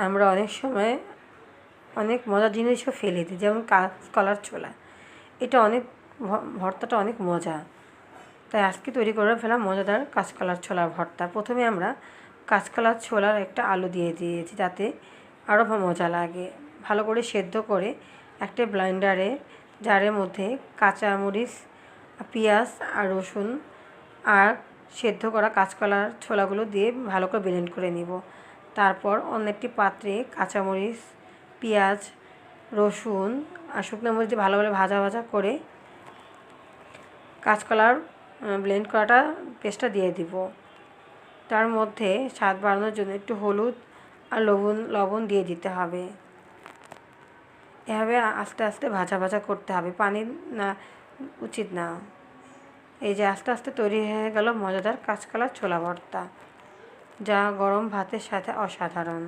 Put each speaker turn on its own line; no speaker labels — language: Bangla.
আমরা অনেক সময় অনেক মজার জিনিসও ফেলে দিই, যেমন কাঁচকলার ছোলা। এটা অনেক ভর্তাটা অনেক মজা, তাই আজকে তৈরি করে ফেলাম মজাদার কাঁচকলার ছোলার ভর্তা। প্রথমে আমরা কাঁচকলার ছোলার একটা আলু দিয়ে দিয়েছি, যাতে আরও মজা লাগে। ভালো করে সেদ্ধ করে একটা জারের মধ্যে কাঁচামরিচ, পেঁয়াজ আর রসুন আর সেদ্ধ করা কাঁচকলার ছোলাগুলো দিয়ে ভালো করে ব্লেন্ড করে নিব। তারপর অন্য একটি পাত্রে কাঁচামরিচ, পেঁয়াজ, রসুন আর শুকনো মরিচ দিয়ে ভালোভাবে ভাজা করে কাঁচকলার ব্লেন্ড করাটা পেস্টটা দিয়ে দিব। তার মধ্যে স্বাদ বাড়ানোর জন্য একটু হলুদ আর লবণ দিয়ে দিতে হবে। এভাবে আস্তে আস্তে ভাজা করতে হবে, পানি না উচিত না। এই যে আস্তে আস্তে তৈরি হয়ে গেল মজাদার কাঁচকলার ছোলা ভর্তা, যা গরম ভাতের সাথে অসাধারণ।